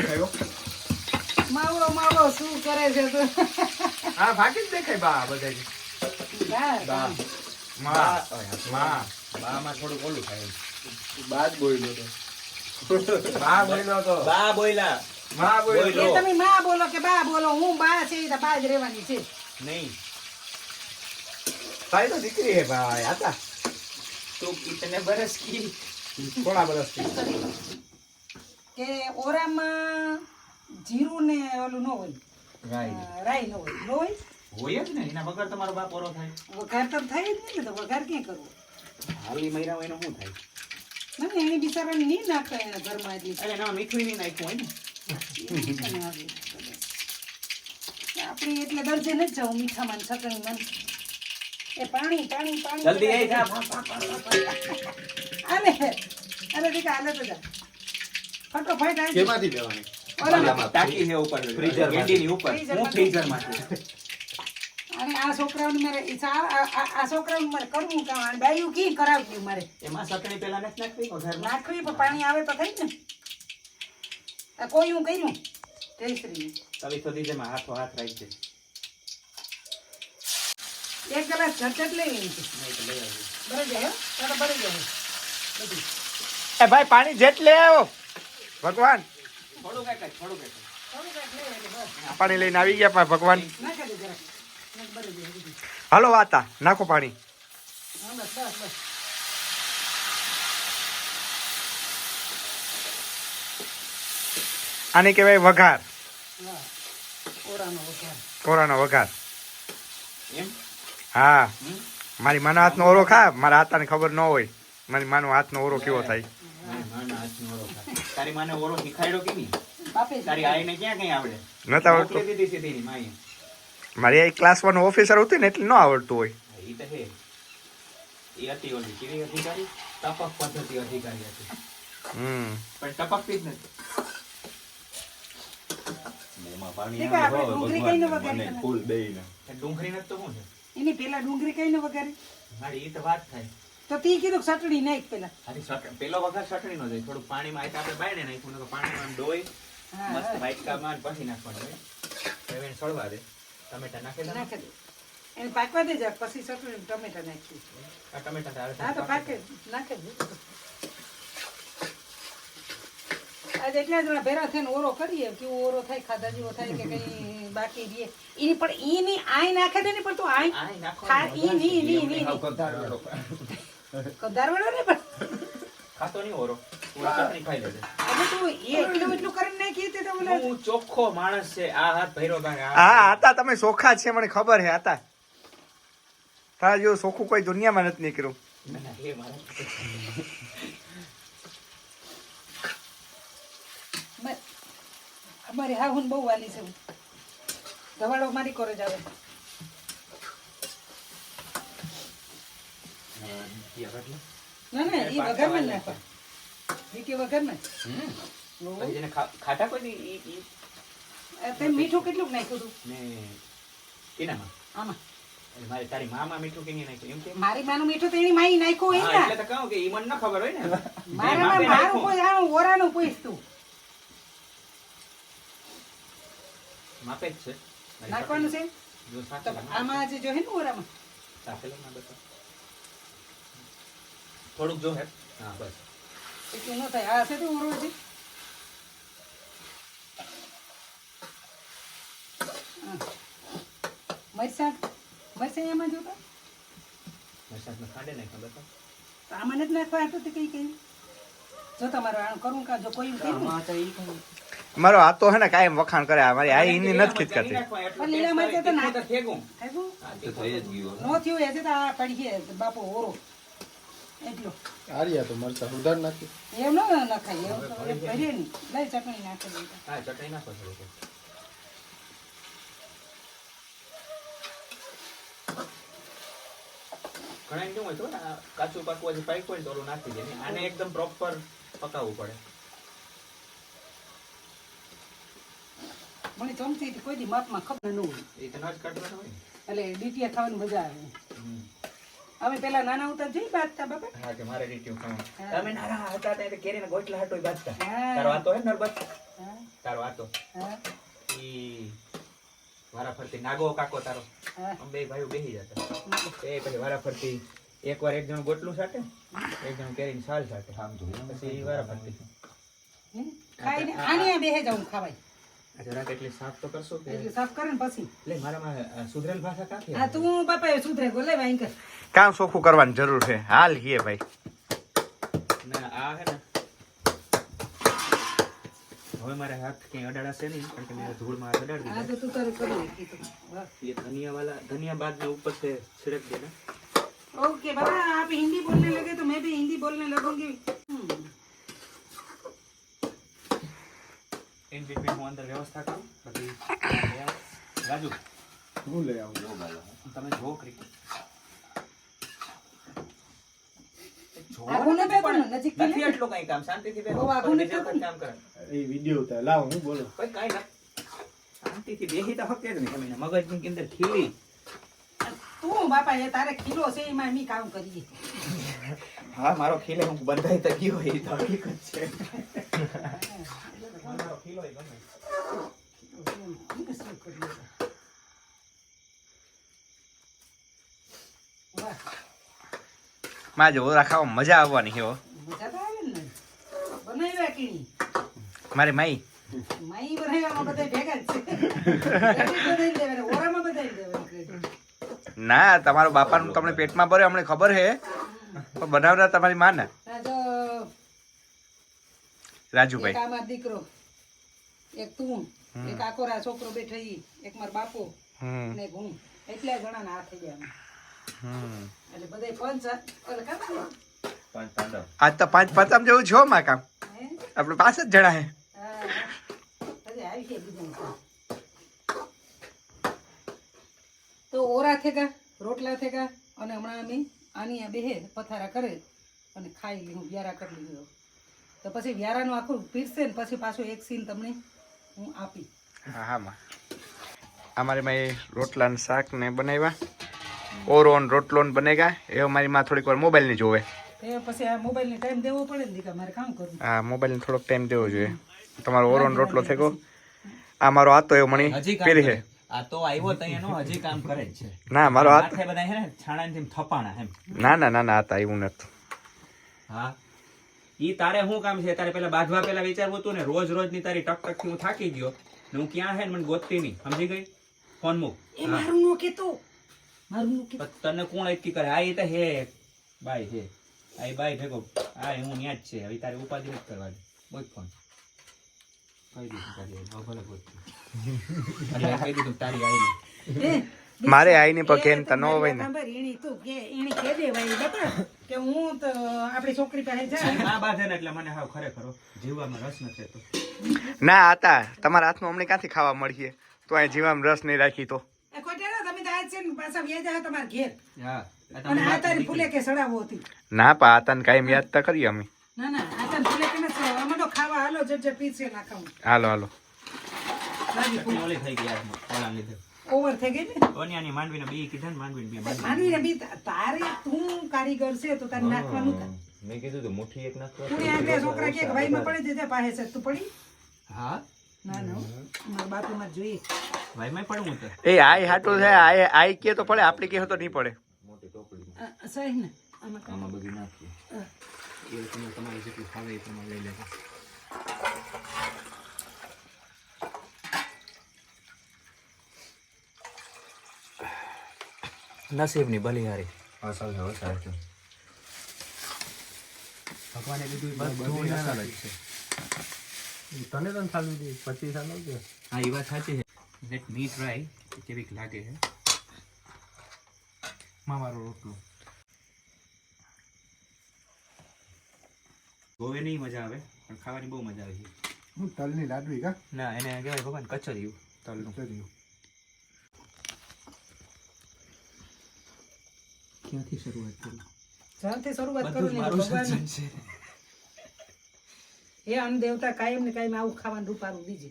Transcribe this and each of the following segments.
દેખાયો માવો શું કરે છે તો હા ભાગી જ દેખાય બા બધાય બા માં થોડું ઓલું થાય બા જ બોલ્યો તો બા બોલ્યો તો બા બોયલા માં બોલ્યો એ તમે માં બોલો કે બા બોલો હું બા છે તો બા જ રહેવાની છે નહીં તારી તો દીકરી હે ભાઈ આતા તો કિતને બરસ કી થોડા બરસ કે ઓરામાં જીરું ને ઓલું ન હોય રાઈ ન હોય હોય જ ને એના વગર તમારો બાપ ઓરો થાય વઘાર તો થાય જ નહીં ને તો વઘાર ક્યાં કરવો હાલી મહિના હોય શું થાય ના એને બિચારાને નહીં નાખે એના ઘરમાં એટલી અરે ના મીઠું નહીં નાખ્યું હોય ને આપણે એટલે દરજે નથી જવું મીઠામાં છકણી મન એ પાણી જલ્દી આઈ જા આલે દીકા આલે તો જા ફટોફટ આવી કેમાંથી દેવાની ટાંકી છે ઉપર ફ્રીઝર ગેડીની ઉપર હું ફ્રીઝર માં છું અને આ છોકરાઓને મારે આ છોકરાઓને મારે કરવું કામ અને બાયું કી કરાવ્યું મારે એમાં સકણી પેલા નથી નાખવી ઘરમાં નાખવી પણ પાણી આવે તો થઈ ને આ કોઈ હું કર્યું જયશ્રી તવી તો દીજે માં હાથો હાથ રાખજે એક ગ્લાસ ઝટઝટ લેવી છે નહીં તો લઈ આવજો બરાબર જાય તારા બરાબર જાય બધું એ ભાઈ પાણી જેટ લે આવો ભગવાન થોડું કઈ થોડું કાંઈક લે એટલે બસ પાણી લઈને આવી ગયા પા ભગવાન નાખી દે જરાક બરાબર જાય બધું હાલો વાતા નાખો પાણી હા બસ બસ બસ આને કહેવાય વઘાર હા ઓરાનો વઘાર કોરાનો વઘાર એમ હા મારી માનો હાથનો ઓરો ખા મારા હાથાને ખબર ન હોય મારી માનો હાથનો ઓરો કેવો થાય તારી માને ઓરો શીખાડ્યો કે નહીં બાપે તારી આઈને ક્યાં કઈ આવડે નતા આવડતું મોકલી દીધી સીધી ની માએ મારી આ ક્લાસ 1 ઓફિસર હતી ને એટલે ન આવડતું હોય ઈ તો હે ઈ હતી ઓલી કેવી અધિકારી ટપક પદ્ધતિ અધિકારી હતી પણ ટપકતી જ નથી મોમાં પાણી દીકા આપણે ડુંગળી કઈને વઘારી ફૂલ બેઈને ડુંગળી નથી તો શું છે એની પેલા ડુંગળી કઈને વઘારી મારી ઈ તો વાત થાય તો તી કીધું ચટણી નાખ પેલા આની પેલો વખત ચટણી નો જાય થોડું પાણીમાં આઈ આપણે બાયણે નાખ્યું ને પાણીમાં ડોઈ મસ્ત વાટકામાં પછી નાખવાનું હોય હવે એને સળવા દે ટમેટા નાખી દે નાખી દે એને પાકવા દે જા પછી ચટણી ટમેટા નાખી આ ટમેટા તારે હા તો પાકે નાખી દે આજે એટલા જણા ભેરા થઈને ઓરો કરીએ કેવો ઓરો થાય ખાધા જેવો થાય કે કઈ બાકી રહે એની પણ ઈની આઈ નાખે દે ને પણ તું આઈ આઈ નાખો ખા ઈ કધારવાળો ને પણ ખાતો નહીં ઓરો પૂરા ચટણી ખાઈ લેજે હવે તું એટલું કરીને નાખી તે તો બોલે હું ચોખ્ખો માણસ છે આ હાથ ભર્યો કાંઈ હા હતા તમે સોખા છે મને ખબર હે હતા તારા જેવું સોખું કોઈ દુનિયામાં નથી નીકળ્યું એ મારા અમારી હા હું બહુ વાલી છે ધવાડો મારી કરે જ આવે ના ના એ વઘારમાં જ નાખવા લીટી વઘારમાં પછી જેને ખાટા કોઈ ઈ તે મીઠું કેટલું નાખ્યું તું ને એનામાં આમાં મારે તારી મામાં મીઠું કે નહીં નાખ્યું એમ કે મારી માનું મીઠું તો એની માઈ નાખ્યું હોય હા, ને એટલે તો કહું કે ઈ મને ન ખબર હોય ને મારામાં મારું કોઈ આનું ઓરાનું પૂછ તું માપે જ છે નાખવાનું છે જો તો સાચું આમાં જે જો હે ને ઓરામાં સાચેલો ના બતા થોડુંક જો હે હા બસ એટલું ન થાય આ છે તો ઓરો છે મરચાં એમાં જોતા મરચાં ખાંડે નહીં ખબર તો તો આમાં નથી નાખવા હતું તે કઈ કઈ જો તમારું આનું કરું કા જો કોઈ કર્યું આમાં તો ઈ કઈ મારો હાથ તો હે ને કાયમ વખાણ કરે આ મારી આ એની નથી ખીચ કરતી પણ લીલા મરચાં તો નાખ. ફેગું આવ્યું હા તો થઈ જ ગયું નો થયું હશે તો આ પડી બાપો ઓરો એટલો આર્યા તો મરચા સુધાર નાખી એમ ન નખાય એવું તો એ ભરીએ નહીં લઈ ચટણી નાખી દઈએ હા ચટણી નાખો થોડું ઘણા એમ કેવું હોય ખબર આ કાચું પાકું હજી પાક્યું હોય ને તો ઓલું નાખી દે આને એકદમ પ્રોપર પકાવવું પડે મને ચમચી કોઈ દી માપમાં ખબર ન હોય એ તો ન જ કાઢવાનું હોય ને. એટલે ડીટીયા ખાવાની મજા આવે હમ. અમે પેલા નાના ઉતાર જોઈ બાજતા બાપા હા કે મારે રીટ્યું ખાવાનું તમે નાના હતા ત્યારે કેરીના ગોટલા હાટોય બાજતા હા. તારો આ તો હે નરબત હા. તારો આતો હા ઈ વારા ફરતી નાગો કાકો તારો હા અમે બે ભાઈઓ બેસી જતા એ પછી વારા ફરતી એકવાર એક જણ ગોટલું સાટે એક જણ કેરીની છાલ સાટે પછી વારા ફરતી ખાઈને આની આ બેહે જાઉં ખાવાય જરાક એટલે સાફ તો કરશો કે એટલે સાફ કરે ને પછી એટલે મારામાં સુધરેલ ભાષા કાંથી હા તું બાપા એ સુધરે ગો લે વાઈ કર કામ ચોખ્ખું કરવાની જરૂર છે હાલ હીએ ભાઈ ના આ હે ને હવે મારે હાથ ક્યાંય અડાડાશે નહીં કારણ કે મેં ધૂળમાં હાથ અડાડી હા દીધા તો તું તારે કરી કીધું વાહ ये धनिया वाला धनिया बाद में ऊपर से छिड़क देना ओके बाबा आप हिंदी बोलने लगे तो मैं भी हिंदी बोलने लगूंगी इन बीच में હું અંદર વ્યવસ્થા કરું પછી રાજુ હું લઈ આવું તમે જો ક્રિકેટ આઘું ન બેઠો ને નજીક થી નથી લે. એટલું કઈ કામ શાંતિથી બેસો બહુ આઘું બીજા નથી કોઈ કામ કરે એ વિડિયો ઉતાર લાવ હું બોલો કોઈ કાઈ ના શાંતિથી બેસી તો હકે જ નહીં તમે મગજની અંદર ખીલી તું બાપા એ તારે કિલો છે એમાં મી કામ કરીએ હા મારો ખીલે હું બંધાઈ તો ગયો એ તો હકીકત છે મારો ખીલો એ ગમે વાહ માં જો ઓરા ખાવા મજા આવવાની છે હો મજા તો આવે ને બનાવ્યા કીણી મારી માઈ માઈ બનાવ્યામાં બધા ભેગા જ છે ક્રેડિટ બધાય દેવાના ઓરામાં બધાય દેવાના ક્રેડિટ ના તમારો બાપાનું તમને પેટમાં ભરે અમને ખબર છે પણ બનાવનાર તમારી માં ને આ જો રાજુભાઈ એક આ મારો દીકરો એક તું એક આકોરા છોકરો બેઠો ઈ એક મારો બાપો હમ ને એક હું એટલા જણાના હાથ થઈ ગયા હમ એટલે બધાય પંચ ઓલે કામ છે પાંચ પાંડવ આજ તો 5 પતમ જેવું છો માં કામ હે આપણે 5 જ જણા હે હા અરે આવી છે બીજું કામ. તો ઓરા થેગા રોટલા થેગા અને હમણાં અમે આની આ બેહે પથારા કરે અને ખાઈ લીધું વ્યારા કરી લીધું તો પછી વ્યારાનું આખું પીરસે ને પછી પાછું એક સીન તમને હું આપી હા હા માં અમારી માં રોટલા ને શાક ને બનાવ્યા ઓરો ને રોટલો ને બનેગા એ મારી માં થોડીક વાર મોબાઈલ ની જોવે એ પછી આ મોબાઈલને ટાઈમ દેવો પડે ને દીકા મારે કામ કરવું હા મોબાઈલ ને થોડોક ટાઈમ દેવો જોઈએ તમારો ઓરો ને રોટલો થઈ ગયો આ મારો હાથ તો એવો મણી હજી કામ પેરી કરે. હે આ તો આવ્યો તો એનો હજી કામ કરે જ છે ના મારો હાથ માથે બધા હે ને છાણાની જેમ થપાણા એમ ના ના ના ના હતા એવું નથી હા ઈ તારે શું કામ છે તારે પેલા બાંધવા પેલા વિચારવું હતું ને રોજ રોજ ની તારી ટક ટક થી હું થાકી ગયો ને હું ક્યાં હે ને મને ગોતતી નહીં સમજી ગઈ ફોન મૂક એ મારું નો કેતો મારું નો કેતો પણ તને કોણ એટલી કરે આ ઈ તો હે બાઈ છે આ ઈ બાઈ ભેગો આ હું ન્યા જ છે હવે તારે ઉપાધિ નથી કરવાની બોલ ફોન કહી દીધું તારી આઈને. હવે ભલે ગોતતી. એટલે કહી દીધું તારી આઈને. એ મારે આઈને પર કેમ તા નો હોય ને ખબર એની તું કે એની કે દેવાય બાપા કે હું તો આપણી છોકરી પાસે જાય આ બાધે ને એટલે મને હાવ ખરેખર જીવવામાં રસ નથી તો ના હતા તમારા હાથનું અમને ક્યાંથી ખાવા મળીએ તો અહીં જીવામાં રસ નહીં રાખી તો એ કોઈ ના તમે તો આજ છે ને પાછા વ્યાજા હતા તમારા ઘેર હા અને આ તારી ફૂલે કે સડાવો હતી ના પા આતાને કાયમ યાદ તો કરીએ અમે ના ના આ તારી ફૂલે કે ના અમે તો ખાવા હાલો જટ પીસે ના ખાવું હાલો હાલો ચટણી ઓલી થઈ ગઈ યાર ઓલા લીધે ઓવર થઈ ગઈ ને ઓનિયાની માંડવીને બી કીધા ને માંડવીને બી બાંધી. માનવી ને બી તારે તું કારીગર છે તો તારે નાખવાનું થાય મેં કીધું તો મુઠ્ઠી એક નાખવા તું આ બે છોકરા કે ભાઈ માં પડી જજે પાસે છે તું પડી હા ના ના મારા બાપુ માં જોઈએ ભાઈમાં પડવું તો એ આઈ હાટું છે આઈ કે તો પડે આપણી કે તો નહીં પડે મોટી ટોપડી સહી ને આમાં કામ. આમાં બધું નાખીએ એ તમે તમારે જેટલું ખાવે એ પ્રમાણે લઈ લેજો નસીબની બલિહારી અસલ છે વસાય છે ભગવાને બધું બધું અસલ જ છે તને તને ચાલુ દે 25 સાલ કે હા એ વાત સાચી છે લેટ મી ટ્રાય કેવીક લાગે છે મારો રોટલો ગોવે નહીં મજા આવે પણ ખાવાની બહુ મજા આવે છે હું તલની લાડવી કા ના એને કહેવાય ભગવાન કચરિયું તલનું કર્યું ક્યાંથી શરૂઆત કરું જ્યારથી શરૂઆત કરું બધું ને મારું ભગવાન સર્જન છે એ અન્ન દેવતા કાયમ ને કાયમ આવું ખાવાનું રૂપારું દીજે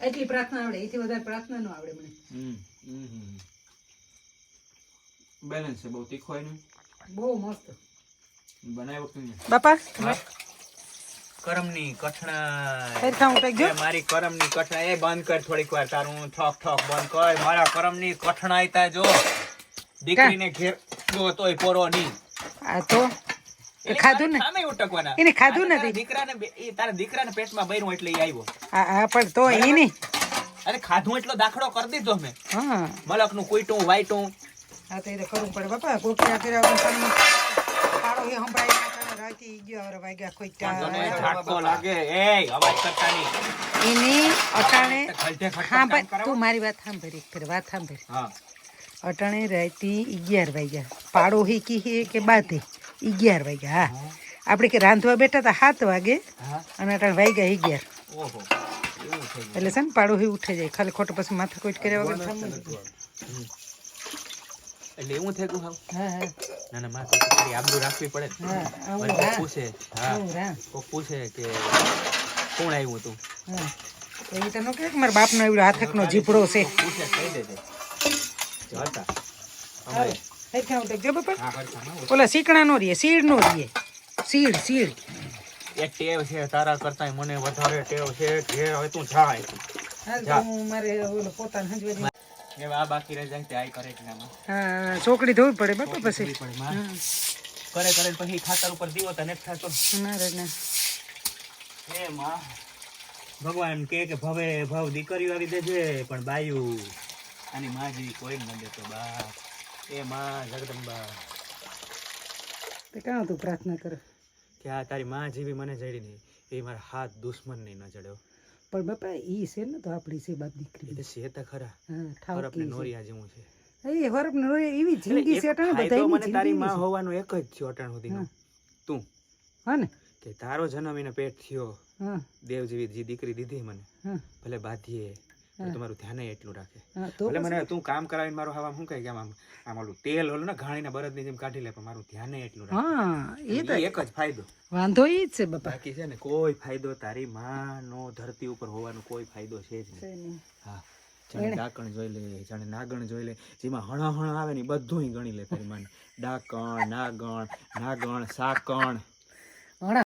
એટલી પ્રાર્થના આવડે એથી વધારે પ્રાર્થના ન આવડે મને બેલેન્સ છે બહુ તીખો એનું બહુ મસ્ત બનાવ્યો કે નહીં બાપા કરમની કઠણાઈ સરખા ઉઠજો. એ મારી કરમની કઠણાઈ એ બંધ કર થોડીક વાર તારું ઠોક ઠોક બંધ કર મારા કરમની કઠણાઈ તા જો દીકરીને ઘેર જો તોય પોરો નહીં આ તો ખાધું ને સામે ઉટકવાના એને ખાધું તારા નથી. તારા દીકરાને પેટમાં બૈરું એટલે ઈ આવ્યો આ પણ તો એની અરે ખાધું એટલો દાખલો કરી દીધો મેં હા મલકનું કુઈટું વાઈટું આ તો એ કરવું પડે બાપા ગોખિયા કર્યા વગર પાડો એ સંભળાય ના રાતી ગયો હવે વાગ્યા કોઈ તને ઝાટકો લાગે એ અવાજ કરતા નહીં એની અટાણે ખલતે ખટપટ હા કામ ભાઈ કરાવો. તું મારી વાત સાંભળી ફેર વાત સાંભળી હા અટાણે રાતી 11 વાગ્યા પાડો હીકી હે કે બાતે 11 વાગ્યા હા આપણે કે રાંધવા બેઠા હતા 7 વાગે હા અને અટાણે વાગ્યા 11 ઓહો એવું થઈ એટલે છે ને પાડો હી ઉઠે જાય ખાલી ખોટું પછી માથા કોઈ કર્યા વગર થાંભી ગયું એટલે એવું થઈ ગયું હાવ હા હા ના ના માં તો તારી આબરૂ રાખવી પડે ને. હા આવું વળી કોક રા પૂછે હા આવું રા કોક પૂછે કે કોણ આવ્યું તું હા તો એ તો ન કહે કે મારા બાપનો એવડો હાથકનો જીભડો છે કોક પૂછે કહી દેજે ચાલતા હાલો સરખા ઉઠજો બાપા હા હરખા ઓલા સીકણા નો રીએ સીડ નો રીએ સીડ સીડ એક ટેવ છે તારા કરતા મને વધારે ટેવ છે જે હવે તું જા અહીંથી. હાલ તો હું મારે ઓલો પોતાને હંજવાજી એ આ બાકી રહી જાય તે આઈ કરે છે આમાં હા ચોકડી ધોવી પડે બાપા પછી ધોવી પડે માં. કરે કરે ને પછી ખાતર ઉપર દીવો તને થાતો ના રે ના હે માં ભગવાન કે ભવે ભવ દીકરીઓ આવી દેજે પણ બાયુ આની માં જેવી કોઈ ન દેતો બા એ માં જગદંબા તે કાં તું પ્રાર્થના કર કે આ તારી માં જેવી મને જડી નહીં એ મારા હાથ દુશ્મન નહીં ન જડ્યો પણ બાપા ઈ છે ને તો આપણી છે બાપ એ દીકરી તો છે તો ખરા હા ઓર ઠાવ આપણે નોરિયા જેવું છે એ હરપ ને એવી જિંદગી છે અટાણે ફાયદો બધાયની મને તારી માં જિંદગી હોવાનું એક જ થયો અટાણ સુધીનો હા. તું હા ને કે તારો જન્મ એને પેટ થયો હા દેવ જેવી જે દીકરી દીધી મને હા ભલે બાધીએ હા. તમારું ધ્યાન એટલું રાખે હા તો ભલે મને તું કામ કરાવીને મારું હવા શું કહે કે આમ ઓલું તેલ ઓલું ને ઘાણીના બળદની જેમ કાઢી લે પણ મારું ધ્યાન એટલું રાખે હા એ તો ઈ એક જ ફાયદો વાંધો ઈ જ છે બાપા બાકી છે ને કોઈ ફાયદો તારી માં નો ધરતી ઉપર હોવાનો કોઈ ફાયદો છે જ છે નહીં નહીં. હા જાણે ડાકણ જોઈ લે જાણે નાગણ જોઈ લે જેમાં હણ આવે ને ઈ બધુંય ગણી લે તારી માને ડાકણ નાગણ સાકણ